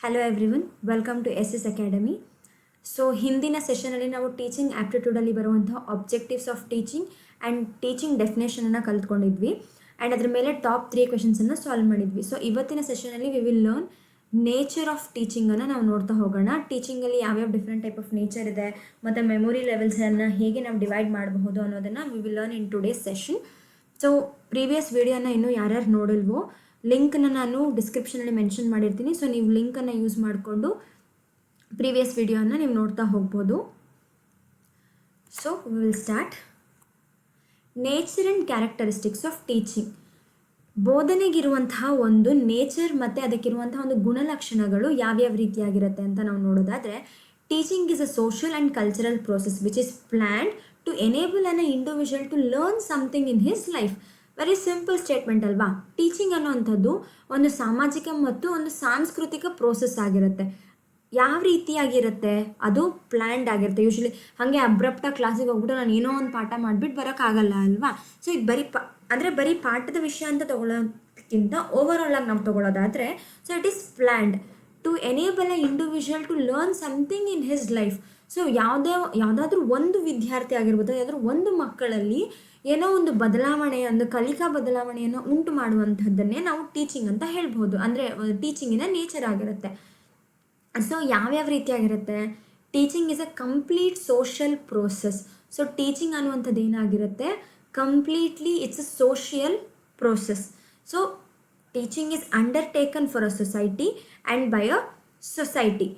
Hello everyone, welcome to S S academy. So ಹಿಂದಿನ ಸೆಷನಲ್ಲಿ ನಾವು ಟೀಚಿಂಗ್ ಆ್ಯಪ್ಟಿಟ್ಯೂಡಲ್ಲಿ ಬರುವಂತಹ objectives of teaching and teaching ಡೆಫಿನೇಷನನ್ನು ಕಲ್ತ್ಕೊಂಡಿದ್ವಿ ಆ್ಯಂಡ್ ಅದ್ರ ಮೇಲೆ ಟಾಪ್ 3 ಕ್ವೆಶನ್ಸನ್ನು ಸಾಲ್ವ್ ಮಾಡಿದ್ವಿ. ಸೊ ಇವತ್ತಿನ ಸೆಷನಲ್ಲಿ we will learn nature of ಟೀಚಿಂಗನ್ನು ನಾವು ನೋಡ್ತಾ ಹೋಗೋಣ. ಟೀಚಿಂಗಲ್ಲಿ ಯಾವ್ಯಾವ ಡಿಫ್ರೆಂಟ್ ಟೈಪ್ ಆಫ್ ನೇಚರ್ ಇದೆ ಮತ್ತು ಮೆಮೊರಿ ಲೆವೆಲ್ಸನ್ನು ಹೇಗೆ ನಾವು ಡಿವೈಡ್ ಮಾಡಬಹುದು ಅನ್ನೋದನ್ನು V will learn in today's session. So previous ವಿಡಿಯೋನ ಇನ್ನೂ ಯಾರ್ಯಾರು ನೋಡಿಲ್ವೋ ಲಿಂಕನ್ನು ನಾನು ಡಿಸ್ಕ್ರಿಪ್ಷನಲ್ಲಿ ಮೆನ್ಷನ್ ಮಾಡಿರ್ತೀನಿ. ಸೊ ನೀವು ಲಿಂಕನ್ನು ಯೂಸ್ ಮಾಡಿಕೊಂಡು ಪ್ರೀವಿಯಸ್ ವಿಡಿಯೋನ ನೀವು ನೋಡ್ತಾ ಹೋಗ್ಬೋದು. So we will start. Nature and characteristics of teaching. ಬೋಧನೆಗಿರುವಂತಹ ಒಂದು ನೇಚರ್ ಮತ್ತು ಅದಕ್ಕಿರುವಂತಹ ಒಂದು ಗುಣಲಕ್ಷಣಗಳು ಯಾವ್ಯಾವ ರೀತಿಯಾಗಿರುತ್ತೆ ಅಂತ ನಾವು ನೋಡೋದಾದರೆ, teaching is a social and cultural process which is planned to enable an individual to learn something in his life. Very simple statement ಅಲ್ವಾ? ಟೀಚಿಂಗ್ ಅನ್ನುವಂಥದ್ದು ಒಂದು ಸಾಮಾಜಿಕ ಮತ್ತು ಒಂದು ಸಾಂಸ್ಕೃತಿಕ ಪ್ರೋಸೆಸ್ ಆಗಿರುತ್ತೆ. ಯಾವ ರೀತಿಯಾಗಿರುತ್ತೆ? ಅದು ಪ್ಲ್ಯಾಂಡ್ ಆಗಿರುತ್ತೆ. ಯೂಶ್ವಲಿ ಹಾಗೆ ಅಬ್ರಪ್ಟಾಗಿ ಕ್ಲಾಸಿಗೆ ಹೋಗ್ಬಿಟ್ಟು ನಾನು ಏನೋ ಒಂದು ಪಾಠ ಮಾಡಿಬಿಟ್ಟು ಬರೋಕ್ಕಾಗಲ್ಲ ಅಲ್ವಾ? ಸೊ ಇದು ಬರೀ ಪಾಠದ ವಿಷಯ ಅಂತ ತೊಗೊಳ್ಳೋದಕ್ಕಿಂತ ಓವರಾಲ್ ಆಗಿ ನಾವು ತೊಗೊಳ್ಳೋದಾದರೆ, so it is planned to enable a individual to learn something in his life. So ಯಾವುದಾದ್ರೂ ಒಂದು ವಿದ್ಯಾರ್ಥಿ ಆಗಿರ್ಬೋದು, ಯಾವುದಾದ್ರೂ ಒಂದು ಮಕ್ಕಳಲ್ಲಿ ಏನೋ ಒಂದು ಬದಲಾವಣೆ, ಒಂದು ಕಲಿಕಾ ಬದಲಾವಣೆಯನ್ನು ಉಂಟು ಮಾಡುವಂಥದ್ದನ್ನೇ ನಾವು ಟೀಚಿಂಗ್ ಅಂತ ಹೇಳ್ಬೋದು. ಅಂದರೆ ಟೀಚಿಂಗಿನ ನೇಚರ್ ಆಗಿರುತ್ತೆ. ಸೊ ಯಾವ್ಯಾವ ರೀತಿಯಾಗಿರುತ್ತೆ? Teaching is a complete social process. So teaching ಅನ್ನುವಂಥದ್ದು ಏನಾಗಿರುತ್ತೆ? Completely it's a social process. So teaching is undertaken for a society and by a society.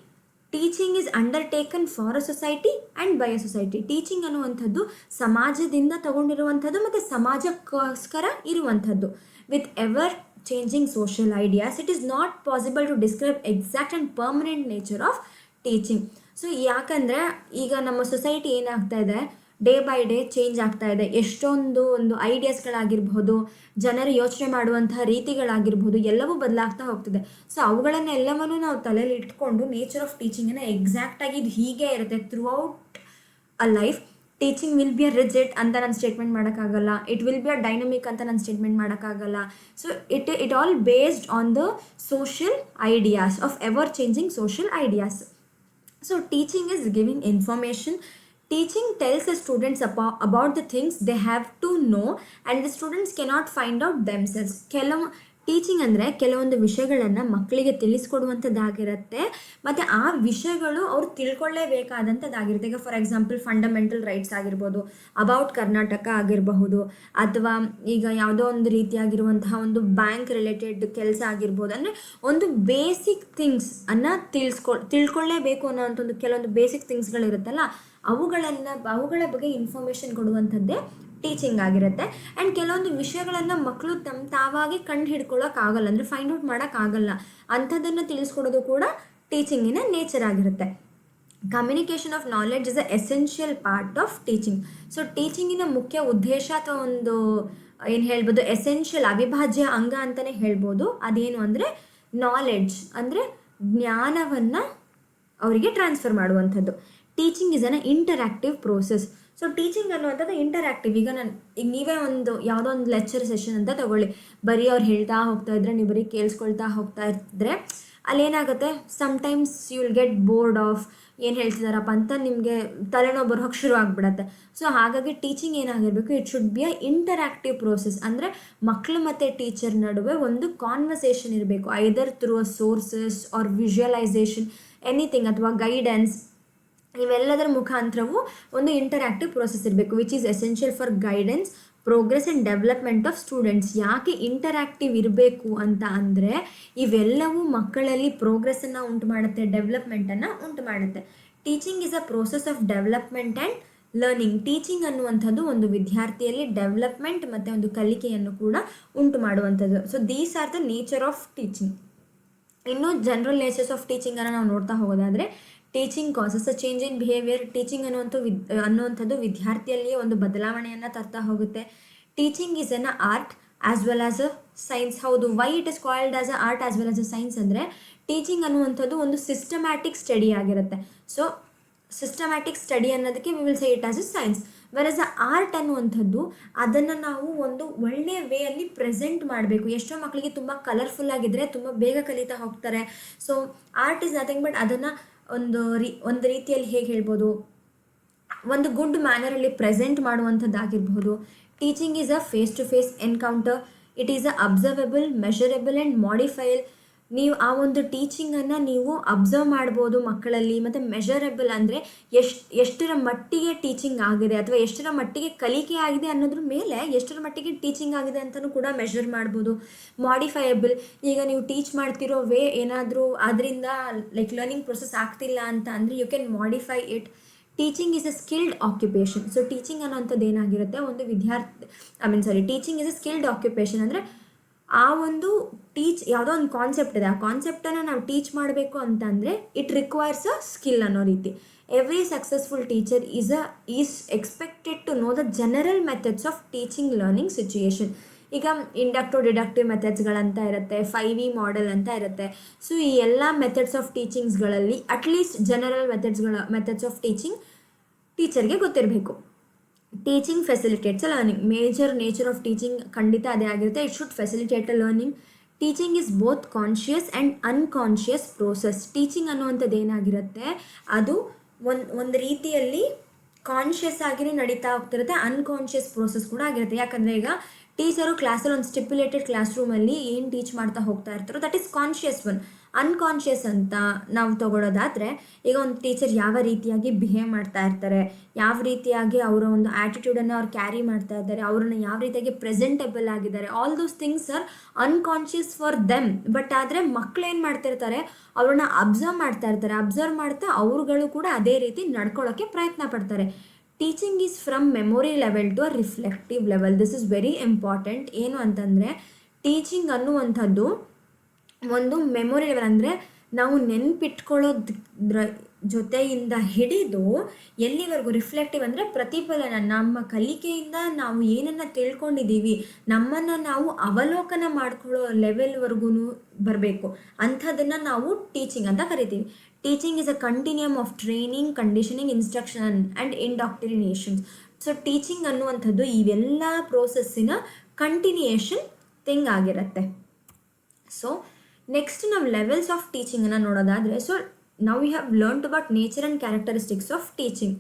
Teaching is undertaken for a society and by a society. Teaching ಅನ್ನುವಂಥದ್ದು ಸಮಾಜದಿಂದ ತಗೊಂಡಿರುವಂಥದ್ದು ಮತ್ತು ಸಮಾಜಕ್ಕೋಸ್ಕರ ಇರುವಂಥದ್ದು. With ever changing social ideas, it is not possible to describe exact and permanent nature of teaching. So ಯಾಕಂದರೆ ಈಗ ನಮ್ಮ society ಏನಾಗ್ತಾ ಇದೆ, ಡೇ ಬೈ ಡೇ ಚೇಂಜ್ ಆಗ್ತಾ ಇದೆ. ಎಷ್ಟೊಂದು ಐಡಿಯಾಸ್ಗಳಾಗಿರ್ಬೋದು, ಜನರು ಯೋಚನೆ ಮಾಡುವಂತಹ ರೀತಿಗಳಾಗಿರ್ಬೋದು, ಎಲ್ಲವೂ ಬದಲಾಗ್ತಾ ಹೋಗ್ತಿದೆ. ಸೊ ಅವುಗಳನ್ನೆಲ್ಲವನ್ನೂ ನಾವು ತಲೆಯಲ್ಲಿ ಇಟ್ಕೊಂಡು ನೇಚರ್ ಆಫ್ ಟೀಚಿಂಗನ್ನು ಎಕ್ಸಾಕ್ಟಾಗಿ ಇದು ಹೀಗೆ ಇರುತ್ತೆ through out a life. Teaching will be a rigid ಅಂತ ನಾನು ಸ್ಟೇಟ್ಮೆಂಟ್ ಮಾಡೋಕ್ಕಾಗಲ್ಲ. It will be a dynamic ಅಂತ ನಾನು ಸ್ಟೇಟ್ಮೆಂಟ್ ಮಾಡೋಕ್ಕಾಗಲ್ಲ. So it all based on the social ideas of ever changing social ideas. So teaching is giving information. Teaching tells the students about the things they have to know and the students cannot find out themselves. Teaching ಅಂದರೆ ಕೆಲವೊಂದು ವಿಷಯಗಳನ್ನು ಮಕ್ಕಳಿಗೆ ತಿಳಿಸ್ಕೊಡುವಂಥದ್ದಾಗಿರುತ್ತೆ ಮತ್ತು ಆ ವಿಷಯಗಳು ಅವ್ರು ತಿಳ್ಕೊಳ್ಳೇಬೇಕಾದಂಥದ್ದಾಗಿರುತ್ತೆ. ಈಗ for example fundamental rights ಆಗಿರ್ಬೋದು, ಅಬೌಟ್ ಕರ್ನಾಟಕ ಆಗಿರಬಹುದು, ಅಥವಾ ಈಗ ಯಾವುದೋ ಒಂದು ರೀತಿಯಾಗಿರುವಂತಹ ಒಂದು ಬ್ಯಾಂಕ್ ರಿಲೇಟೆಡ್ ಕೆಲಸ ಆಗಿರ್ಬೋದು. ಅಂದರೆ ಒಂದು ಬೇಸಿಕ್ ಥಿಂಗ್ಸನ್ನು ತಿಳ್ಕೊಳ್ಳೇಬೇಕು ಅನ್ನೋಂಥ ಒಂದು ಕೆಲವೊಂದು ಬೇಸಿಕ್ ಥಿಂಗ್ಸ್ಗಳಿರುತ್ತಲ್ಲ, ಅವುಗಳ ಬಗ್ಗೆ ಇನ್ಫಾರ್ಮೇಷನ್ ಕೊಡುವಂಥದ್ದೇ ಟೀಚಿಂಗ್ ಆಗಿರುತ್ತೆ. ಆ್ಯಂಡ್ ಕೆಲವೊಂದು ವಿಷಯಗಳನ್ನು ಮಕ್ಕಳು ತಾವಾಗಿ ಕಂಡು ಹಿಡ್ಕೊಳ್ಳೋಕ್ಕಾಗಲ್ಲ, ಅಂದರೆ ಫೈಂಡ್ ಔಟ್ ಮಾಡೋಕ್ಕಾಗಲ್ಲ, ಅಂಥದ್ದನ್ನು ತಿಳಿಸ್ಕೊಡೋದು ಕೂಡ ಟೀಚಿಂಗಿನ ನೇಚರ್ ಆಗಿರುತ್ತೆ. Communication of knowledge is a essential part of teaching. So ಟೀಚಿಂಗಿನ ಮುಖ್ಯ ಉದ್ದೇಶ ಅಥವಾ ಒಂದು ಏನು ಹೇಳ್ಬೋದು, ಎಸೆನ್ಷಿಯಲ್ ಅವಿಭಾಜ್ಯ ಅಂಗ ಅಂತಲೇ ಹೇಳ್ಬೋದು. ಅದೇನು ಅಂದರೆ ನಾಲೆಡ್ಜ್, ಅಂದರೆ ಜ್ಞಾನವನ್ನು ಅವರಿಗೆ ಟ್ರಾನ್ಸ್ಫರ್ ಮಾಡುವಂಥದ್ದು. Teaching is an interactive process. So teaching ಅನ್ನುವಂಥದ್ದು ಇಂಟರಾಕ್ಟಿವ್. ಈಗ ನೀವೇ ಯಾವುದೋ ಒಂದು ಲೆಕ್ಚರ್ ಸೆಷನ್ ಅಂತ ತಗೊಳ್ಳಿ, ಬರೀ ಅವ್ರು ಹೇಳ್ತಾ ಹೋಗ್ತಾ ಇದ್ರೆ ನೀವು ಬರೀ ಕೇಳಿಸ್ಕೊಳ್ತಾ ಹೋಗ್ತಾ ಇದ್ದರೆ ಅಲ್ಲೇನಾಗುತ್ತೆ, sometimes you will get bored of ಏನು ಹೇಳ್ತಿದ್ದಾರಪ್ಪ ಅಂತ ನಿಮಗೆ ತಲೆನೋವು ಬರೋಕ್ಕೆ ಶುರು ಆಗಿಬಿಡತ್ತೆ. ಸೊ ಹಾಗಾಗಿ ಟೀಚಿಂಗ್ ಏನಾಗಿರಬೇಕು, it should be a interactive process. ಅಂದರೆ ಮಕ್ಕಳು ಮತ್ತು ಟೀಚರ್ ನಡುವೆ ಒಂದು ಕಾನ್ವರ್ಸೇಷನ್ ಇರಬೇಕು, either through a sources or visualisation anything, ಅಥವಾ ಗೈಡೆನ್ಸ್. ಇವೆಲ್ಲದರ ಮುಖಾಂತರವು ಒಂದು ಇಂಟರಾಕ್ಟಿವ್ ಪ್ರೋಸೆಸ್ ಇರಬೇಕು, which is essential for guidance, progress and development of students. ಯಾಕೆ ಇಂಟರಾಕ್ಟಿವ್ ಇರಬೇಕು ಅಂತ ಅಂದರೆ, ಇವೆಲ್ಲವೂ ಮಕ್ಕಳಲ್ಲಿ ಪ್ರೋಗ್ರೆಸ್ಸನ್ನು ಉಂಟು ಮಾಡುತ್ತೆ, ಡೆವಲಪ್ಮೆಂಟನ್ನು ಉಂಟು ಮಾಡುತ್ತೆ. Teaching is a process of development and learning. Teaching ಅನ್ನುವಂಥದ್ದು ಒಂದು ವಿದ್ಯಾರ್ಥಿಯಲ್ಲಿ ಡೆವಲಪ್ಮೆಂಟ್ ಮತ್ತು ಒಂದು ಕಲಿಕೆಯನ್ನು ಕೂಡ ಉಂಟು ಮಾಡುವಂಥದ್ದು. So these are the nature of teaching. ಇನ್ನು ಜನರಲ್ ನೇಚರ್ಸ್ ಆಫ್ ಟೀಚಿಂಗನ್ನು ನಾವು ನೋಡ್ತಾ ಹೋಗೋದಾದರೆ, teaching causes a change in behaviour. Teaching ಅನ್ನುವಂಥದ್ದು ವಿದ್ಯಾರ್ಥಿಯಲ್ಲಿಯೇ ಒಂದು ಬದಲಾವಣೆಯನ್ನು ತರ್ತಾ ಹೋಗುತ್ತೆ. Teaching is an art as well as a science. ಹೌದು, why it is called as a art as well as a science ಅಂದರೆ, ಟೀಚಿಂಗ್ ಅನ್ನುವಂಥದ್ದು ಒಂದು ಸಿಸ್ಟಮ್ಯಾಟಿಕ್ ಸ್ಟಡಿ ಆಗಿರುತ್ತೆ. ಸೊ ಸಿಸ್ಟಮ್ಯಾಟಿಕ್ ಸ್ಟಡಿ ಅನ್ನೋದಕ್ಕೆ we will say it as a science. Virus art ಅನ್ನುವಂಥದ್ದು ಅದನ್ನು ನಾವು ಒಂದು ಒಳ್ಳೆಯ ವೇಯಲ್ಲಿ ಪ್ರೆಸೆಂಟ್ ಮಾಡಬೇಕು. ಎಷ್ಟೋ ಮಕ್ಕಳಿಗೆ ತುಂಬ ಕಲರ್ಫುಲ್ ಆಗಿದ್ದರೆ ತುಂಬ ಬೇಗ ಕಲಿತಾ ಹೋಗ್ತಾರೆ. So art is nothing but ಅದನ್ನು ಒಂದು ರೀತಿಯಲ್ಲಿ ಹೇಗೆ ಹೇಳ್ಬೋದು, ಒಂದು ಗುಡ್ ಮ್ಯಾನರಲ್ಲಿ ಪ್ರೆಸೆಂಟ್ ಮಾಡುವಂಥದ್ದಾಗಿರ್ಬೋದು. Teaching is a face to face encounter. It is a observable, measurable and modifiable. ನೀವು ಆ ಒಂದು ಟೀಚಿಂಗನ್ನು ನೀವು ಅಬ್ಸರ್ವ್ ಮಾಡ್ಬೋದು ಮಕ್ಕಳಲ್ಲಿ, ಮತ್ತು ಮೆಷರಬಲ್ ಅಂದರೆ ಎಷ್ಟರ ಮಟ್ಟಿಗೆ ಟೀಚಿಂಗ್ ಆಗಿದೆ ಅಥವಾ ಎಷ್ಟರ ಮಟ್ಟಿಗೆ ಕಲಿಕೆ ಆಗಿದೆ ಅನ್ನೋದ್ರ ಮೇಲೆ ಎಷ್ಟರ ಮಟ್ಟಿಗೆ ಟೀಚಿಂಗ್ ಆಗಿದೆ ಅಂತಲೂ ಕೂಡ ಮೆಷರ್ ಮಾಡ್ಬೋದು. ಮಾಡಿಫೈಯಬಲ್, ಈಗ ನೀವು ಟೀಚ್ ಮಾಡ್ತಿರೋ ವೇ ಏನಾದರೂ ಅದರಿಂದ ಲೈಕ್ ಲರ್ನಿಂಗ್ ಪ್ರೊಸೆಸ್ ಆಗ್ತಿಲ್ಲ ಅಂತ ಅಂದರೆ you can modify it. Teaching is a skilled occupation. So teaching ಅನ್ನೋಂಥದ್ದು ಏನಾಗಿರುತ್ತೆ, ಒಂದು teaching is a skilled occupation ಅಂದರೆ ಆ ಒಂದು ಯಾವುದೋ ಒಂದು ಕಾನ್ಸೆಪ್ಟ್ ಇದೆ, ಆ ಕಾನ್ಸೆಪ್ಟನ್ನು ನಾವು ಟೀಚ್ ಮಾಡಬೇಕು ಅಂತಂದರೆ ಇಟ್ ರಿಕ್ವೈರ್ಸ್ ಅ ಸ್ಕಿಲ್ ಅನ್ನೋ ರೀತಿ. Every successful teacher is expected to know the general methods of teaching learning situation. ಈಗ ಇಂಡಕ್ಟಿವ್ ಡಿಡಕ್ಟಿವ್ ಮೆಥಡ್ಸ್ಗಳಂತ ಇರುತ್ತೆ, 5E ಮಾಡೆಲ್ ಅಂತ ಇರುತ್ತೆ. ಸೊ ಈ ಎಲ್ಲ ಮೆಥಡ್ಸ್ ಆಫ್ ಟೀಚಿಂಗ್ಸ್ಗಳಲ್ಲಿ at least general methods of teaching ಟೀಚರ್ಗೆ ಗೊತ್ತಿರಬೇಕು. Teaching facilitates a learning. Major nature of teaching ಖಂಡಿತ ಅದೇ ಆಗಿರುತ್ತೆ. It should facilitate a learning. Teaching is both conscious and unconscious process. Teaching ಅನ್ನುವಂಥದ್ದು ಏನಾಗಿರುತ್ತೆ, ಅದು ಒಂದು ರೀತಿಯಲ್ಲಿ ಕಾನ್ಷಿಯಸ್ ಆಗಿನೇ ನಡೀತಾ ಹೋಗ್ತಿರುತ್ತೆ, ಅನ್ಕಾನ್ಷಿಯಸ್ ಪ್ರೋಸೆಸ್ ಕೂಡ ಆಗಿರುತ್ತೆ. ಯಾಕಂದರೆ ಈಗ ಟೀಚರು ಕ್ಲಾಸಲ್ಲಿ ಒಂದು ಸ್ಟಿಪ್ಯುಲೇಟೆಡ್ ಕ್ಲಾಸ್ ರೂಮಲ್ಲಿ ಏನು ಟೀಚ್ ಮಾಡ್ತಾ ಹೋಗ್ತಾ ಇರ್ತಾರೋ that is conscious one. Unconscious ಅಂತ ನಾವು ತಗೊಳ್ಳೋದಾದರೆ ಈಗ ಒಂದು ಟೀಚರ್ ಯಾವ ರೀತಿಯಾಗಿ ಬಿಹೇವ್ ಮಾಡ್ತಾ ಇರ್ತಾರೆ, ಯಾವ ರೀತಿಯಾಗಿ ಅವರ ಒಂದು ಆ್ಯಟಿಟ್ಯೂಡನ್ನು ಅವ್ರು ಕ್ಯಾರಿ ಮಾಡ್ತಾ ಇದ್ದಾರೆ, ಅವ್ರನ್ನ ಯಾವ ರೀತಿಯಾಗಿ ಪ್ರೆಸೆಂಟೇಬಲ್ ಆಗಿದ್ದಾರೆ, all those things are unconscious for them. But ಆದರೆ ಮಕ್ಕಳು ಏನು ಮಾಡ್ತಿರ್ತಾರೆ, ಅವ್ರನ್ನ ಅಬ್ಸರ್ವ್ ಮಾಡ್ತಾ ಇರ್ತಾರೆ, ಅಬ್ಸರ್ವ್ ಮಾಡ್ತಾ ಅವ್ರುಗಳು ಕೂಡ ಅದೇ ರೀತಿ ನಡ್ಕೊಳ್ಳೋಕ್ಕೆ ಪ್ರಯತ್ನ ಪಡ್ತಾರೆ. Teaching is from memory level to a reflective level. This is very important. ಏನು ಅಂತಂದರೆ ಟೀಚಿಂಗ್ ಅನ್ನುವಂಥದ್ದು ಒಂದು ಮೆಮೊರಿ ಲೆವೆಲ್, ಅಂದರೆ ನಾವು ನೆನ್ಪಿಟ್ಕೊಳ್ಳೋದ್ರ ಜೊತೆಯಿಂದ ಹಿಡಿದು ಎಲ್ಲಿವರೆಗೂ ರಿಫ್ಲೆಕ್ಟಿವ್ ಅಂದರೆ ಪ್ರತಿಫಲನ, ನಮ್ಮ ಕಲಿಕೆಯಿಂದ ನಾವು ಏನನ್ನು ತಿಳ್ಕೊಂಡಿದ್ದೀವಿ ನಮ್ಮನ್ನು ನಾವು ಅವಲೋಕನ ಮಾಡ್ಕೊಳ್ಳೋ ಲೆವೆಲ್ವರೆಗೂ ಬರಬೇಕು. ಅಂಥದ್ದನ್ನು ನಾವು ಟೀಚಿಂಗ್ ಅಂತ ಕರಿತೀವಿ. Teaching is a continuum of training, conditioning, instruction and indoctrinations. So teaching ಅನ್ನುವಂಥದ್ದು ಇವೆಲ್ಲ ಪ್ರೋಸೆಸ್ಸಿನ ಕಂಟಿನ್ಯೂಯೇಷನ್ ಥಿಂಗ್ ಆಗಿರುತ್ತೆ. ಸೊ ನೆಕ್ಸ್ಟ್ ನಾವು ಲೆವೆಲ್ಸ್ ಆಫ್ ಟೀಚಿಂಗನ್ನು ನೋಡೋದಾದರೆ, ಸೊ ನಾವು we have learned about nature and characteristics of teaching.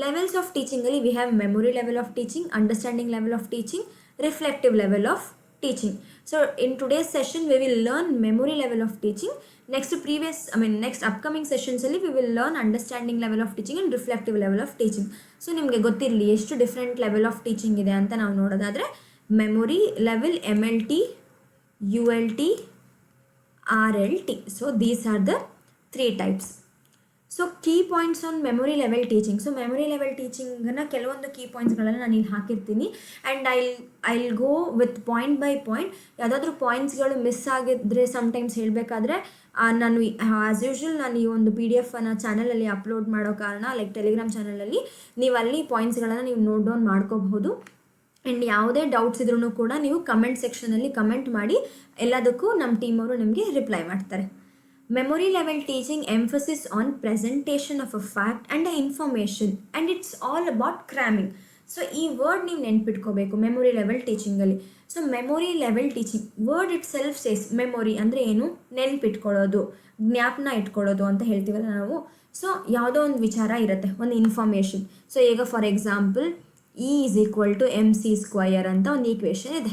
Levels of ಟೀಚಿಂಗಲ್ಲಿ we have memory level of teaching, understanding level of teaching, reflective level of teaching. So in today's session we will learn memory level of teaching. Next upcoming ಸೆಷನ್ಸಲ್ಲಿ we will learn understanding level of teaching and reflective level of teaching. So ನಿಮಗೆ ಗೊತ್ತಿರಲಿ ಎಷ್ಟು different level of teaching ಇದೆ ಅಂತ ನಾವು ನೋಡೋದಾದರೆ, memory level, MLT, ULT, RLT. So these are the 3 types. So key points on memory level teaching. So memory level ಟೀಚಿಂಗನ್ನು ಕೆಲವೊಂದು key ಪಾಯಿಂಟ್ಸ್ಗಳನ್ನು ನಾನು ಇಲ್ಲಿ ಹಾಕಿರ್ತೀನಿ and I will go with point by point. ಯಾವುದಾದ್ರೂ ಪಾಯಿಂಟ್ಸ್ಗಳು ಮಿಸ್ ಆಗಿದ್ದರೆ ಸಮ್ಟೈಮ್ಸ್ ಹೇಳಬೇಕಾದ್ರೆ ನಾನು ಆ್ಯಸ್ ಯೂಶ್ವಲ್ ನಾನು ಈ ಒಂದು PDF ಅನ್ನು ಚಾನಲಲ್ಲಿ ಅಪ್ಲೋಡ್ ಮಾಡೋ ಕಾರಣ, ಲೈಕ್ ಟೆಲಿಗ್ರಾಮ್ ಚಾನಲಲ್ಲಿ ನೀವು ಅಲ್ಲಿ ಪಾಯಿಂಟ್ಸ್ಗಳನ್ನು ನೀವು ನೋಟ್ ಡೌನ್ ಮಾಡ್ಕೋಬಹುದು. ಆ್ಯಂಡ್ ಯಾವುದೇ ಡೌಟ್ಸ್ ಇದ್ರೂ ಕೂಡ ನೀವು ಕಮೆಂಟ್ ಸೆಕ್ಷನಲ್ಲಿ ಕಮೆಂಟ್ ಮಾಡಿ, ಎಲ್ಲದಕ್ಕೂ ನಮ್ಮ ಟೀಮ್ ಅವರು ನಿಮಗೆ ರಿಪ್ಲೈ ಮಾಡ್ತಾರೆ. Memory level teaching emphasis on presentation of a fact and a information and it's all about cramming. So ಈ ವರ್ಡ್ ನೀವು ನೆನ್ಪಿಟ್ಕೋಬೇಕು ಮೆಮೊರಿ ಲೆವೆಲ್ ಟೀಚಿಂಗಲ್ಲಿ. So memory level teaching word itself says, memory ಅಂದರೆ ಏನು, ನೆನ್ಪಿಟ್ಕೊಳ್ಳೋದು, ಜ್ಞಾಪನ ಇಟ್ಕೊಳ್ಳೋದು ಅಂತ ಹೇಳ್ತೀವಲ್ಲ ನಾವು. ಸೊ ಯಾವುದೋ ಒಂದು ವಿಚಾರ ಇರುತ್ತೆ, ಒಂದು ಇನ್ಫಾರ್ಮೇಷನ್. ಸೊ ಈಗ ಫಾರ್ ಎಕ್ಸಾಂಪಲ್ E = mc² ಅಂತ ಒಂದು ಈಕ್ವೇಷನ್ ಇದೆ.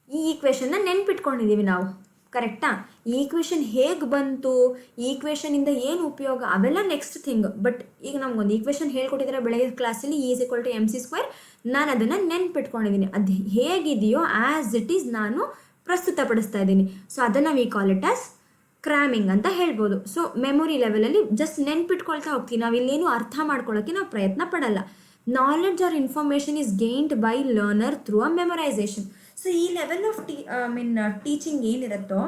ಈ ಈಕ್ವೇಷನ್ನ ನೆನ್ಪಿಟ್ಕೊಂಡಿದ್ದೀವಿ ನಾವು, ಕರೆಕ್ಟಾ? ಈ ಈಕ್ವೇಷನ್ ಹೇಗೆ ಬಂತು, ಈ ಈಕ್ವೇಷನಿಂದ ಏನು ಉಪಯೋಗ, ಅವೆಲ್ಲ ನೆಕ್ಸ್ಟ್ ಥಿಂಗ್. ಬಟ್ ಈಗ ನಮಗೊಂದು ಈಕ್ವೇಷನ್ ಹೇಳ್ಕೊಟ್ಟಿದ್ದಾರೆ ಬೆಳಗ್ಗೆ ಕ್ಲಾಸಲ್ಲಿ, E = mc². ನಾನು ಅದನ್ನು ನೆನ್ಪಿಟ್ಕೊಂಡಿದ್ದೀನಿ, ಅದು ಹೇಗಿದೆಯೋ ಆ್ಯಸ್ ಇಟ್ ಈಸ್ ನಾನು ಪ್ರಸ್ತುತಪಡಿಸ್ತಾ ಇದ್ದೀನಿ. ಸೊ ಅದನ್ನು we call it as cramming ಅಂತ ಹೇಳ್ಬೋದು. ಸೊ ಮೆಮೊರಿ ಲೆವೆಲಲ್ಲಿ ಜಸ್ಟ್ ನೆನ್ಪಿಟ್ಕೊಳ್ತಾ ಹೋಗ್ತೀವಿ, ನಾವು ಇಲ್ಲೇನು ಅರ್ಥ ಮಾಡ್ಕೊಳ್ಳೋಕ್ಕೆ ನಾವು ಪ್ರಯತ್ನ ಪಡಲ್ಲ. Knowledge or information is gained by learner through a memorisation. So ಈ ಲೆವೆಲ್ ಆಫ್ ಟೀಚಿಂಗ್ ಏನಿರುತ್ತೋ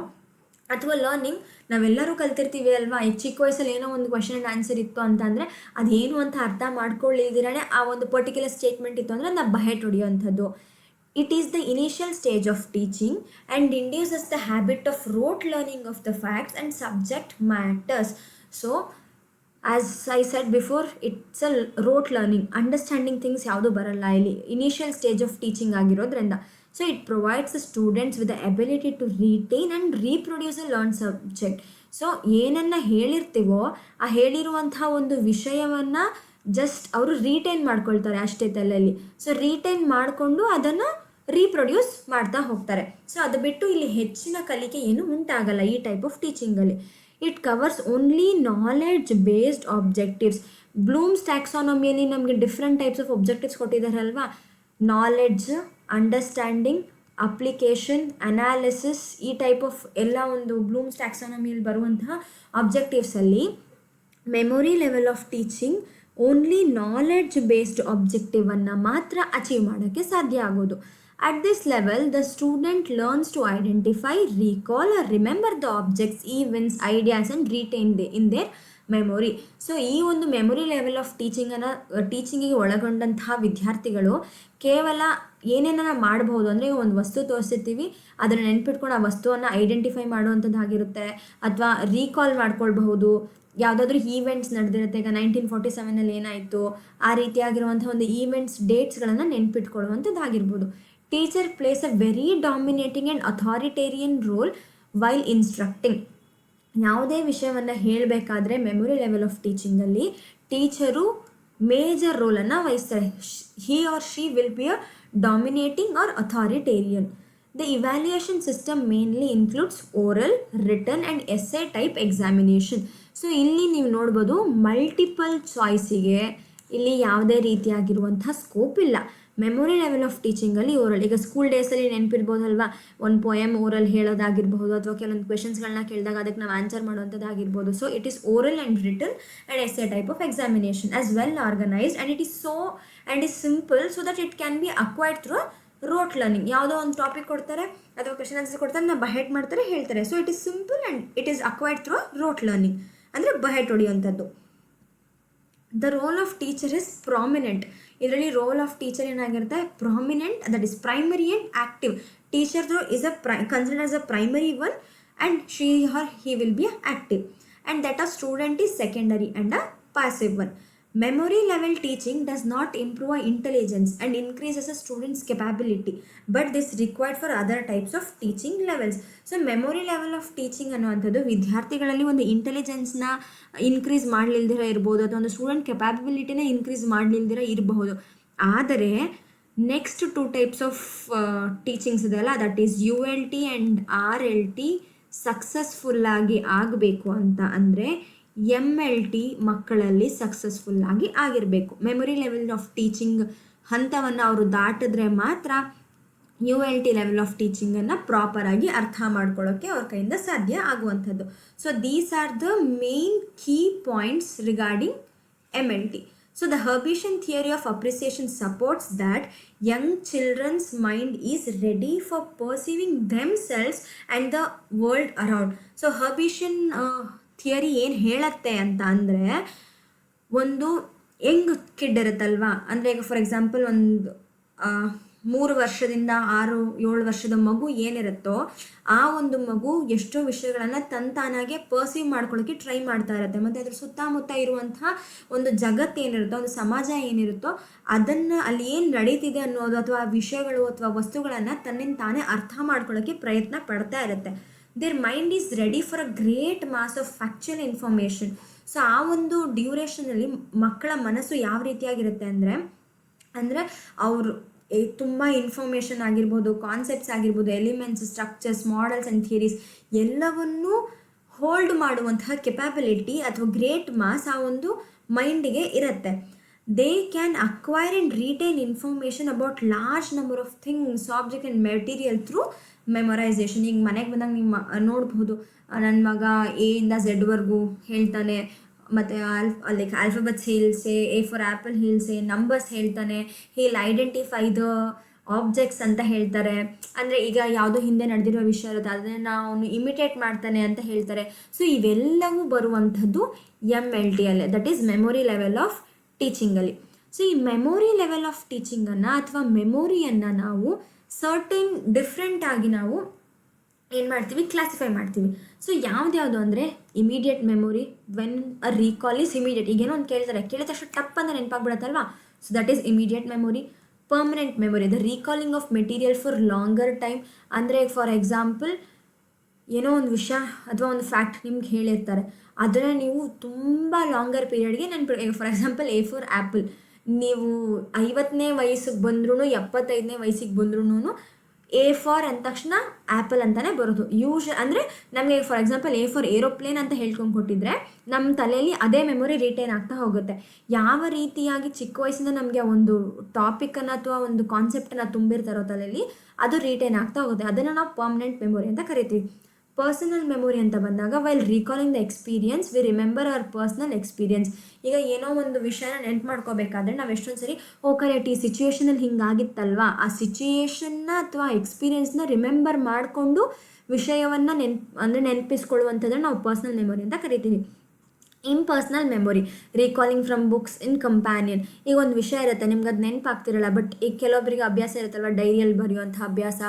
ಅಥವಾ ಲರ್ನಿಂಗ್ ನಾವೆಲ್ಲರೂ ಕಲ್ತಿರ್ತೀವಿ ಅಲ್ವಾ. ಈ ಚಿಕ್ಕ ವಯಸ್ಸಲ್ಲಿ ಏನೋ ಒಂದು ಕ್ವೆಶನ್ ಆ್ಯಂಡ್ ಆನ್ಸರ್ ಇತ್ತು ಅಂತಂದರೆ ಅದೇನು ಅಂತ ಅರ್ಥ ಮಾಡ್ಕೊಳ್ಳಿದ್ದೀರೇ ಆ ಒಂದು ಪರ್ಟಿಕ್ಯುಲರ್ ಸ್ಟೇಟ್ಮೆಂಟ್ ಇತ್ತು ಅಂದರೆ ಅದನ್ನ ಬಹೆಟ್ ಹೊಡೆಯುವಂಥದ್ದು. It is the initial stage of teaching and induces the habit of rote learning of the facts and subject matters. So as I said before, it's a rote learning, understanding things ಯಾವುದು ಬರಲ್ಲ ಇಲ್ಲಿ, initial stage of teaching ಆಗಿರೋದ್ರಿಂದ. So it provides the students with the ability to retain and reproduce a learn subject. So ಏನನ್ನು ಹೇಳಿರ್ತೀವೋ ಆ ಹೇಳಿರುವಂತಹ ಒಂದು ವಿಷಯವನ್ನು just ಅವರು ರೀಟೈನ್ ಮಾಡ್ಕೊಳ್ತಾರೆ ಅಷ್ಟೇ ತಲೆಯಲ್ಲಿ. ಸೊ ರೀಟೈನ್ ಮಾಡಿಕೊಂಡು ಅದನ್ನು ರೀಪ್ರೊಡ್ಯೂಸ್ ಮಾಡ್ತಾ ಹೋಗ್ತಾರೆ. ಸೊ ಅದು ಬಿಟ್ಟು ಇಲ್ಲಿ ಹೆಚ್ಚಿನ ಕಲಿಕೆ ಏನು ಉಂಟಾಗಲ್ಲ ಈ ಟೈಪ್ ಆಫ್ ಟೀಚಿಂಗಲ್ಲಿ. It covers only knowledge based objectives. Bloom's ಟ್ಯಾಕ್ಸಾನಮಿಯಲ್ಲಿ ನಮಗೆ ಡಿಫ್ರೆಂಟ್ ಟೈಪ್ಸ್ ಆಫ್ ಆಬ್ಜೆಕ್ಟಿವ್ಸ್ ಕೊಟ್ಟಿದ್ದಾರಲ್ವಾ, ನಾಲೆಡ್ಜ್, ಅಂಡರ್ಸ್ಟ್ಯಾಂಡಿಂಗ್, ಅಪ್ಲಿಕೇಶನ್, ಅನಾಲಿಸಿಸ್, ಈ ಟೈಪ್ ಆಫ್ ಎಲ್ಲ ಒಂದು ಬ್ಲೂಮ್ಸ್ ಟ್ಯಾಕ್ಸಾನಮಿಯಲ್ಲಿ ಬರುವಂತಹ ಆಬ್ಜೆಕ್ಟಿವ್ಸಲ್ಲಿ memory level of teaching only knowledge based ಆಬ್ಜೆಕ್ಟಿವನ್ನು ಮಾತ್ರ ಅಚೀವ್ ಮಾಡೋಕ್ಕೆ ಸಾಧ್ಯ ಆಗೋದು. At this level, the student learns to identify, recall or remember the objects, events, ideas and retain in their memory. So ಈ ಒಂದು ಮೆಮೊರಿ ಲೆವೆಲ್ ಆಫ್ ಟೀಚಿಂಗಿಗೆ ಒಳಗೊಂಡಂತಹ ವಿದ್ಯಾರ್ಥಿಗಳು ಕೇವಲ ಏನೇನ ಮಾಡಬಹುದು ಅಂದರೆ, ಒಂದು ವಸ್ತು ತೋರಿಸಿರ್ತೀವಿ, ಅದನ್ನು ನೆನ್ಪಿಟ್ಕೊಂಡು ಆ ವಸ್ತುವನ್ನು ಐಡೆಂಟಿಫೈ ಮಾಡುವಂಥದ್ದಾಗಿರುತ್ತೆ, ಅಥವಾ ರೀಕಾಲ್ ಮಾಡ್ಕೊಳ್ಬಹುದು. ಯಾವುದಾದ್ರೂ ಈವೆಂಟ್ಸ್ ನಡೆದಿರುತ್ತೆ, ಈಗ 1947 ಏನಾಯಿತು ಆ ರೀತಿಯಾಗಿರುವಂಥ ಒಂದು ಈವೆಂಟ್ಸ್ ಡೇಟ್ಸ್ಗಳನ್ನು ನೆನ್ಪಿಟ್ಕೊಳ್ಳುವಂಥದ್ದಾಗಿರ್ಬೋದು. Teacher plays a very dominating and authoritarian role while instructing. ಯಾವುದೇ ವಿಷಯವನ್ನು ಹೇಳಬೇಕಾದ್ರೆ ಮೆಮೊರಿ ಲೆವೆಲ್ ಆಫ್ ಟೀಚಿಂಗಲ್ಲಿ ಟೀಚರು ಮೇಜರ್ ರೋಲನ್ನು ವಹಿಸ್ತಾರೆ. He or she will be a dominating or authoritarian. The evaluation system mainly includes oral, written and essay type examination. So ಇಲ್ಲಿ ನೀವು ನೋಡ್ಬೋದು, multiple ಚಾಯ್ಸಿಗೆ ಇಲ್ಲಿ ಯಾವುದೇ ರೀತಿಯಾಗಿರುವಂಥ ಸ್ಕೋಪ್ ಇಲ್ಲ. ಮೆಮೊರಿ ಲೆವೆಲ್ ಆಫ್ ಟೀಚಿಂಗಲ್ಲಿ ಓರಲ್, ಈಗ ಸ್ಕೂಲ್ ಡೇಸಲ್ಲಿ ನೆನಪಿರ್ಬೋದಲ್ವಾ, ಒಂದು ಪೊಯಮ್ ಓರಲ್ ಹೇಳೋದಾಗಿರ್ಬಹುದು, ಅಥವಾ ಕೆಲವೊಂದು ಕ್ವೆಶನ್ಸ್ಗಳನ್ನ ಕೇಳಿದಾಗ ಅದಕ್ಕೆ ನಾವು ಆನ್ಸರ್ ಮಾಡುವಂಥದ್ದಾಗಿರ್ಬೋದು. So it is oral and written and essay type of examination as well organised and it is simple so that it can be acquired through rote learning. ಯಾವುದೋ ಒಂದು ಟಾಪಿಕ್ ಕೊಡ್ತಾರೆ ಅಥವಾ ಕ್ವೆಶನ್ ಆನ್ಸರ್ ಕೊಡ್ತಾರೆ, ನಾವು ಬಹೆಟ್ ಮಾಡ್ತಾರೆ, ಹೇಳ್ತಾರೆ. So it is simple and it is acquired through rote learning, ಅಂದರೆ ಬಹೆಟ್ ಹೊಡೆಯುವಂಥದ್ದು. The role of teacher is prominent. ಇದರಲ್ಲಿ ರೋಲ್ ಆಫ್ ಟೀಚರ್ ಏನಾಗಿರುತ್ತೆ, prominent, that is primary and active. ಟೀಚರ್ದು is considered as a primary one and she or he will be active, and that of student is secondary and a passive one. Memory level teaching does not improve intelligence and increases a student's capability, but this required for other types of teaching levels. So memory level of teaching ಅನ್ನುವಂಥದ್ದು ವಿದ್ಯಾರ್ಥಿಗಳಲ್ಲಿ ಒಂದು ಇಂಟೆಲಿಜೆನ್ಸ್ನ increase ಮಾಡಲಿಲ್ದಿರ ಇರ್ಬೋದು, ಅಥವಾ ಒಂದು student ಕೆಪಾಬಿಲಿಟಿನ increase ಮಾಡಲಿಲ್ದಿರ ಇರಬಹುದು. ಆದರೆ next 2 types of teachings ಇದೆಯಲ್ಲ, that is ULT and RLT ಸಕ್ಸಸ್ಫುಲ್ಲಾಗಿ ಆಗಬೇಕು ಅಂತ ಅಂದರೆ MLT ಮಕ್ಕಳಲ್ಲಿ ಸಕ್ಸಸ್ಫುಲ್ಲಾಗಿ ಆಗಿರಬೇಕು. ಮೆಮೊರಿ ಲೆವೆಲ್ ಆಫ್ ಟೀಚಿಂಗ್ ಹಂತವನ್ನು ಅವರು ದಾಟಿದ್ರೆ ಮಾತ್ರ ULT ಲೆವೆಲ್ ಆಫ್ ಟೀಚಿಂಗನ್ನು ಪ್ರಾಪರಾಗಿ ಅರ್ಥ ಮಾಡ್ಕೊಳ್ಳೋಕ್ಕೆ ಅವ್ರ ಕೈಯಿಂದ ಸಾಧ್ಯ ಆಗುವಂಥದ್ದು. So these are the main key points regarding MLT. So the Herbitian theory of appreciation supports that young children's mind is ready for perceiving themselves and the world around. So Herbitian theory ಏನು ಹೇಳುತ್ತೆ ಅಂತ ಅಂದರೆ, ಒಂದು Young kid ಇರುತ್ತಲ್ವಾ, ಅಂದರೆ ಈಗ for example ಒಂದು 3 ವರ್ಷದಿಂದ 6-7 ವರ್ಷದ ಮಗು ಏನಿರುತ್ತೋ ಆ ಒಂದು ಮಗು ಎಷ್ಟೋ ವಿಷಯಗಳನ್ನು ತಾನಾಗೆ ಪರ್ಸೀವ್ ಮಾಡ್ಕೊಳ್ಳೋಕ್ಕೆ ಟ್ರೈ ಮಾಡ್ತಾ ಇರುತ್ತೆ. ಮತ್ತು ಅದ್ರ ಸುತ್ತಮುತ್ತ ಇರುವಂತಹ ಒಂದು ಜಗತ್ತೇನಿರುತ್ತೋ, ಒಂದು ಸಮಾಜ ಏನಿರುತ್ತೋ ಅದನ್ನು ಅಲ್ಲಿ ಏನು ನಡೀತಿದೆ ಅನ್ನೋದು, ಅಥವಾ ವಿಷಯಗಳು ಅಥವಾ ವಸ್ತುಗಳನ್ನು ತನ್ನಿಂದ ತಾನೇ ಅರ್ಥ ಮಾಡ್ಕೊಳ್ಳೋಕ್ಕೆ ಪ್ರಯತ್ನ ಪಡ್ತಾ ಇರುತ್ತೆ. Their mind is ready for a great mass of factual information. So ಆ ಒಂದು ಡ್ಯೂರೇಷನಲ್ಲಿ ಮಕ್ಕಳ ಮನಸ್ಸು ಯಾವ ರೀತಿಯಾಗಿರುತ್ತೆ ಅಂದರೆ ಅವರು ತುಂಬ ಇನ್ಫಾರ್ಮೇಷನ್ ಆಗಿರ್ಬೋದು, ಕಾನ್ಸೆಪ್ಟ್ಸ್ ಆಗಿರ್ಬೋದು, elements, structures, models and theories ಎಲ್ಲವನ್ನೂ ಹೋಲ್ಡ್ ಮಾಡುವಂತಹ ಕೆಪಾಬಿಲಿಟಿ ಅಥವಾ ಗ್ರೇಟ್ ಮಾಸ್ ಆ ಒಂದು ಮೈಂಡಿಗೆ ಇರುತ್ತೆ. They can acquire and retain information about large number of things, object and material through memorisation. ಈಗ ಮನೆಗೆ ಬಂದಾಗ ನೀವು ನೋಡ್ಬೋದು, ನನ್ನ ಮಗ A ಇಂದ Z ವರೆಗೂ ಹೇಳ್ತಾನೆ, ಮತ್ತು ಲೈಕ್ ಆಲ್ಫಾಬೆಟ್ಸ್ ಹೇಳ್ಸೆ, A ಫಾರ್ ಆ್ಯಪಲ್ ಹೇಳ್ಸೆ, ನಂಬರ್ಸ್ ಹೇಳ್ತಾನೆ, ಹೀಲ್ ಐಡೆಂಟಿಫೈ ದ ಆಬ್ಜೆಕ್ಟ್ಸ್ ಅಂತ ಹೇಳ್ತಾರೆ. ಅಂದರೆ ಈಗ ಯಾವುದೋ ಹಿಂದೆ ನಡೆದಿರೋ ವಿಷಯ ಇರುತ್ತೆ, ಅದನ್ನು ಅವನು ಇಮಿಟೇಟ್ ಮಾಡ್ತಾನೆ ಅಂತ ಹೇಳ್ತಾರೆ. ಸೊ ಇವೆಲ್ಲವೂ ಬರುವಂಥದ್ದು MLT ಅಲ್ಲೇ, that is memory level of ಟೀಚಿಂಗಲ್ಲಿ. ಸೊ ಈ ಮೆಮೊರಿ ಲೆವೆಲ್ ಆಫ್ ಟೀಚಿಂಗನ್ನು ಅಥವಾ ಮೆಮೊರಿಯನ್ನು ನಾವು ಸರ್ಟನ್ ಡಿಫ್ರೆಂಟಾಗಿ ನಾವು ಏನು ಮಾಡ್ತೀವಿ, ಕ್ಲಾಸಿಫೈ ಮಾಡ್ತೀವಿ. ಸೊ ಯಾವ್ದ್ಯಾವುದು ಅಂದರೆ immediate memory, when a recall is immediate. ಈಗೇನೋ ಒಂದು ಕೇಳಿದ ತಕ್ಷಣ ಟಪ್ ಅಂತ ನೆನಪಾಗ್ಬಿಡುತ್ತಲ್ವಾ, so that is immediate memory. Permanent memory, the recalling of material for longer time. ಅಂದರೆ ಫಾರ್ ಎಕ್ಸಾಂಪಲ್ ಏನೋ ಒಂದು ವಿಷಯ ಅಥವಾ ಒಂದು ಫ್ಯಾಕ್ಟ್ ನಿಮ್ಗೆ ಹೇಳಿರ್ತಾರೆ, ಅದನ್ನು ನೀವು ತುಂಬ ಲಾಂಗರ್ ಪೀರಿಯಡ್ಗೆ ಫಾರ್ ಎಕ್ಸಾಂಪಲ್ A4 ಆ್ಯಪಲ್, ನೀವು 50ನೇ ವಯಸ್ಸಿಗೆ ಬಂದ್ರೂ 75ನೇ ವಯಸ್ಸಿಗೆ ಬಂದ್ರೂ A4 ಅಂದ ತಕ್ಷಣ ಆ್ಯಪಲ್ ಅಂತಲೇ ಬರೋದು. ಅಂದರೆ ನಮಗೆ ಫಾರ್ ಎಕ್ಸಾಂಪಲ್ A4 ಏರೋಪ್ಲೇನ್ ಅಂತ ಹೇಳ್ಕೊಂಡು ಕೊಟ್ಟಿದ್ರೆ ನಮ್ಮ ತಲೆಯಲ್ಲಿ ಅದೇ ಮೆಮೊರಿ ರಿಟೈನ್ ಆಗ್ತಾ ಹೋಗುತ್ತೆ. ಯಾವ ರೀತಿಯಾಗಿ ಚಿಕ್ಕ ವಯಸ್ಸಿಂದ ನಮಗೆ ಒಂದು ಟಾಪಿಕನ್ನು ಅಥವಾ ಒಂದು ಕಾನ್ಸೆಪ್ಟನ್ನು ತುಂಬಿರ್ತಾರೋ ತಲೆಯಲ್ಲಿ, ಅದು ರಿಟೈನ್ ಆಗ್ತಾ ಹೋಗುತ್ತೆ. ಅದನ್ನು ನಾವು ಪರ್ಮನೆಂಟ್ ಮೆಮೊರಿ ಅಂತ ಕರಿತೀವಿ. ಪರ್ಸನಲ್ ಮೆಮೊರಿ ಅಂತ ಬಂದಾಗ, while recalling the experience we remember our personal experience. ಈಗ ಏನೋ ಒಂದು ವಿಷಯನ ನೆನ್ಪು ಮಾಡ್ಕೋಬೇಕಾದ್ರೆ ನಾವು ಎಷ್ಟೊಂದು ಸರಿ ಕರೆಕ್ಟ್ ಈ ಸಿಚುವೇಷನಲ್ಲಿ ಹಿಂಗಾಗಿತ್ತಲ್ವಾ, ಆ ಸಿಚುಯೇಷನ್ನ ಅಥವಾ ಎಕ್ಸ್ಪೀರಿಯನ್ಸ್ನ ರಿಮೆಂಬರ್ ಮಾಡಿಕೊಂಡು ವಿಷಯವನ್ನು ನೆನಪಿಸ್ಕೊಳ್ಳುವಂಥದ್ದನ್ನು ನಾವು ಪರ್ಸ್ನಲ್ ಮೆಮೊರಿ ಅಂತ ಕರಿತೀವಿ. Impersonal memory, recalling from books in companion. ಈಗ ಒಂದು ವಿಷಯ ಇರುತ್ತೆ, ನಿಮ್ಗೆ ಅದು ನೆನಪಾಗ್ತಿರಲ್ಲ, ಬಟ್ ಈಗ ಕೆಲವೊಬ್ಬರಿಗೆ ಅಭ್ಯಾಸ ಇರುತ್ತಲ್ವ, ಡೈರಿಯಲ್ಲಿ ಬರೆಯುವಂಥ ಅಭ್ಯಾಸ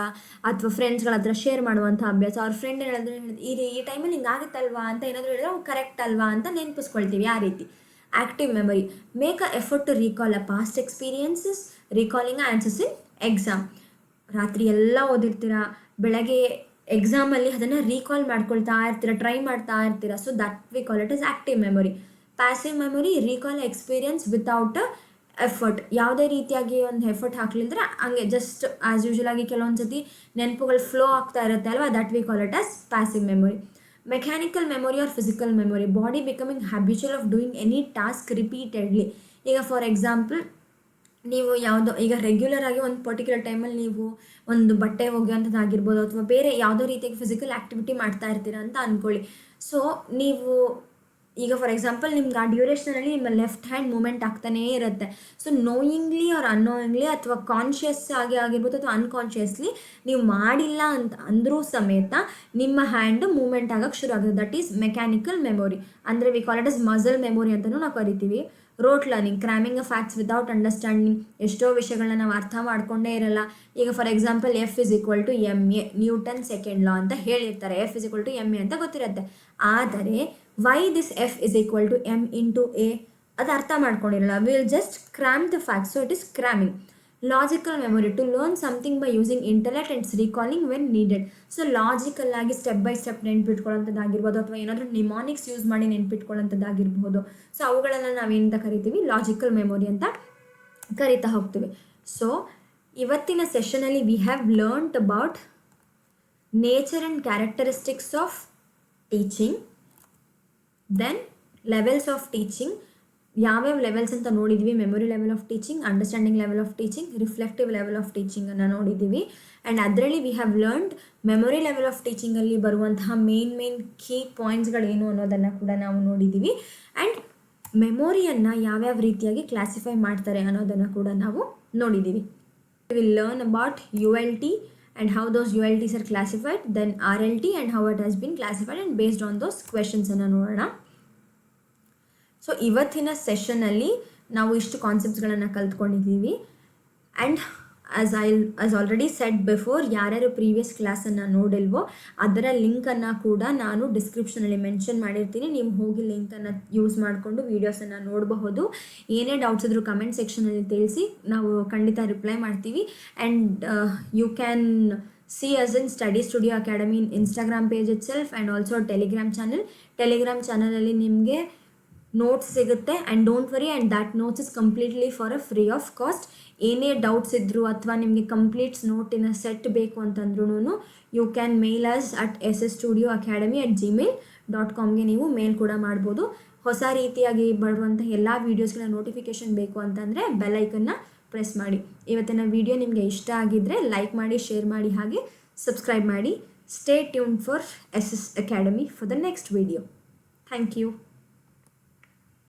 ಅಥವಾ ಫ್ರೆಂಡ್ಸ್ಗಳ ಹತ್ರ ಶೇರ್ ಮಾಡುವಂಥ ಅಭ್ಯಾಸ. ಅವ್ರ ಫ್ರೆಂಡ್ ಹೇಳಿದ್ರೆ ಈ ಟೈಮಲ್ಲಿ ಹಿಂಗಾಗುತ್ತಲ್ವಾ ಅಂತ ಏನಾದರೂ ಹೇಳಿದ್ರೆ ಕರೆಕ್ಟ್ ಅಲ್ವಾ ಅಂತ ನೆನಪಿಸ್ಕೊಳ್ತೀವಿ. ಆ ರೀತಿ active memory, make a effort to recall a past experiences, recalling answers in exam. ರಾತ್ರಿ ಎಲ್ಲ ಓದಿರ್ತೀರ, ಬೆಳಗ್ಗೆ ಎಕ್ಸಾಮಲ್ಲಿ ಅದನ್ನು ರೀಕಾಲ್ ಮಾಡ್ಕೊಳ್ತಾ ಇರ್ತೀರ, ಟ್ರೈ ಮಾಡ್ತಾ ಇರ್ತೀರ. So that we call it is active memory. Passive memory, recall experience without effort. ಯಾವುದೇ ರೀತಿಯಾಗಿ ಒಂದು ಎಫರ್ಟ್ ಹಾಕ್ಲಿದ್ರೆ ಹಂಗೆ ಜಸ್ಟ್ ಆ್ಯಸ್ ಯೂಶುವಲ್ ಆಗಿ ಕೆಲವೊಂದು ಸತಿ ನೆನಪುಗಳು ಫ್ಲೋ ಆಗ್ತಾ ಇರುತ್ತೆ ಅಲ್ವಾ, that we call it as passive memory. Mechanical memory or physical memory, body becoming habitual of doing any task repeatedly. ಈಗ ಫಾರ್ ಎಕ್ಸಾಂಪಲ್ ನೀವು ಯಾವುದೋ ಈಗ ರೆಗ್ಯುಲರ್ ಆಗಿ ಒಂದು ಪರ್ಟಿಕ್ಯುಲರ್ ಟೈಮಲ್ಲಿ ನೀವು ಒಂದು ಬಟ್ಟೆ ಒಗೆಯೋಂಥದ್ದಾಗಿರ್ಬೋದು ಅಥವಾ ಬೇರೆ ಯಾವುದೋ ರೀತಿಯಾಗಿ ಫಿಸಿಕಲ್ ಆ್ಯಕ್ಟಿವಿಟಿ ಮಾಡ್ತಾ ಇರ್ತೀರ ಅಂತ ಅಂದ್ಕೊಳ್ಳಿ. ಸೊ ನೀವು ಈಗ ಫಾರ್ ಎಕ್ಸಾಂಪಲ್ ನಿಮ್ಗೆ ಆ ಡ್ಯೂರೇಷನಲ್ಲಿ ನಿಮ್ಮ ಲೆಫ್ಟ್ ಹ್ಯಾಂಡ್ ಮೂಮೆಂಟ್ ಆಗ್ತಾನೇ ಇರುತ್ತೆ. ಸೊ ನೋಯಿಂಗ್ಲಿ ಆರ್ ಅನ್ನೋಯಿಂಗ್ಲಿ ಅಥವಾ ಕಾನ್ಷಿಯಸ್ ಆಗಿ ಆಗಿರ್ಬೋದು ಅಥವಾ ಅನ್ಕಾನ್ಷಿಯಸ್ಲಿ ನೀವು ಮಾಡಿಲ್ಲ ಅಂತ ಅಂದರೂ ಸಮೇತ ನಿಮ್ಮ ಹ್ಯಾಂಡ್ ಮೂಮೆಂಟ್ ಆಗೋಕ್ಕೆ ಶುರು ಆಗುತ್ತೆ. That is mechanical memory. ಅಂದರೆ we call it is muscle memory ಅಂತಲೂ ನಾವು ಕರಿತೀವಿ. Rote learning, cramming a facts without understanding. ಎಷ್ಟೋ ವಿಷಯಗಳನ್ನ ನಾವು ಅರ್ಥ ಮಾಡ್ಕೊಂಡೇ ಇರಲ್ಲ. ಈಗ for example F = ma, Newton second law ಅಂತ ಹೇಳಿರ್ತಾರೆ. F = ma ಅಂತ ಗೊತ್ತಿರುತ್ತೆ. ಆದರೆ why this F = m × a ಅದು ಅರ್ಥ ಮಾಡ್ಕೊಂಡಿರಲ್ಲ. Will just cram the fact. So it is cramming. Logical memory, to learn something by using intellect and recalling when needed. So logical ಆಗಿ step by step ನೆನ್ಪಿಟ್ಕೊಳ್ಳೋಂಥದ್ದಾಗಿರ್ಬೋದು ಅಥವಾ ಏನಾದರೂ ನಿಮಾನಿಕ್ಸ್ use ಮಾಡಿ ನೆನ್ಪಿಟ್ಕೊಳ್ಳೋಂಥದ್ದಾಗಿರ್ಬೋದು. So ಅವುಗಳನ್ನು ನಾವೇನಂತ ಕರಿತೀವಿ, ಲಾಜಿಕಲ್ ಮೆಮೊರಿ ಅಂತ ಕರಿತಾ ಹೋಗ್ತೀವಿ. ಸೊ ಇವತ್ತಿನ ಸೆಷನಲ್ಲಿ we have learned about nature and characteristics of teaching, then levels of teaching. ಯಾವ್ಯಾವ ಲೆವೆಲ್ಸ್ ಅಂತ ನೋಡಿದ್ವಿ, memory level of teaching, understanding level of teaching, reflective level of ಟೀಚಿಂಗನ್ನು ನೋಡಿದ್ದೀವಿ. ಆ್ಯಂಡ್ ಅದರಲ್ಲಿ we have learned memory level of ಟೀಚಿಂಗಲ್ಲಿ ಬರುವಂತಹ main key ಪಾಯಿಂಟ್ಸ್ಗಳೇನು ಅನ್ನೋದನ್ನು ಕೂಡ ನಾವು ನೋಡಿದ್ದೀವಿ. ಆ್ಯಂಡ್ ಮೆಮೊರಿಯನ್ನು ಯಾವ್ಯಾವ ರೀತಿಯಾಗಿ ಕ್ಲಾಸಿಫೈ ಮಾಡ್ತಾರೆ ಅನ್ನೋದನ್ನು ಕೂಡ ನಾವು ನೋಡಿದ್ದೀವಿ. V will learn about ULT and how those ULTs are classified, then RLT and how it has been classified, and based on those questions ಅನ್ನು ನೋಡೋಣ. ಸೊ ಇವತ್ತಿನ ಸೆಷನಲ್ಲಿ ನಾವು ಇಷ್ಟು ಕಾನ್ಸೆಪ್ಟ್ಸ್ಗಳನ್ನು ಕಲ್ತ್ಕೊಂಡಿದ್ದೀವಿ. And as already said before, ಯಾರ್ಯಾರು ಪ್ರೀವಿಯಸ್ ಕ್ಲಾಸನ್ನು ನೋಡಿಲ್ವೋ ಅದರ ಲಿಂಕನ್ನು ಕೂಡ ನಾನು ಡಿಸ್ಕ್ರಿಪ್ಷನಲ್ಲಿ ಮೆನ್ಷನ್ ಮಾಡಿರ್ತೀನಿ. ನೀವು ಹೋಗಿ ಲಿಂಕನ್ನು ಯೂಸ್ ಮಾಡಿಕೊಂಡು ವೀಡಿಯೋಸನ್ನು ನೋಡಬಹುದು. ಏನೇ ಡೌಟ್ಸ್ ಇದ್ರೂ ಕಮೆಂಟ್ ಸೆಕ್ಷನಲ್ಲಿ ತಿಳಿಸಿ, ನಾವು ಖಂಡಿತ ರಿಪ್ಲೈ ಮಾಡ್ತೀವಿ. And you can see us in Study Studio Academy in Instagram page itself and also Telegram ಚಾನಲಲ್ಲಿ ನಿಮಗೆ ನೋಟ್ಸ್ ಸಿಗುತ್ತೆ. And don't worry, and that notes is completely for a free of cost. ಏನೇ doubts ಇದ್ದರೂ ಅಥವಾ ನಿಮಗೆ completes ನೋಟಿನ set ಬೇಕು ಅಂತಂದ್ರೂ you can mail us at ssstudioacademy@gmail.com ನೀವು ಮೇಲ್ ಕೂಡ ಮಾಡ್ಬೋದು. ಹೊಸ ರೀತಿಯಾಗಿ ಬರುವಂಥ ಎಲ್ಲ ವೀಡಿಯೋಸ್ಗಳ ನೋಟಿಫಿಕೇಷನ್ ಬೇಕು ಅಂತಂದರೆ ಬೆಲ್ ಐಕನ್ನ ಪ್ರೆಸ್ ಮಾಡಿ. ಇವತ್ತಿನ ವಿಡಿಯೋ ನಿಮಗೆ ಇಷ್ಟ ಆಗಿದ್ದರೆ ಲೈಕ್ ಮಾಡಿ, ಶೇರ್ ಮಾಡಿ, ಹಾಗೆ ಸಬ್ಸ್ಕ್ರೈಬ್ ಮಾಡಿ. Stay tuned for SS Academy for the next video. Thank you.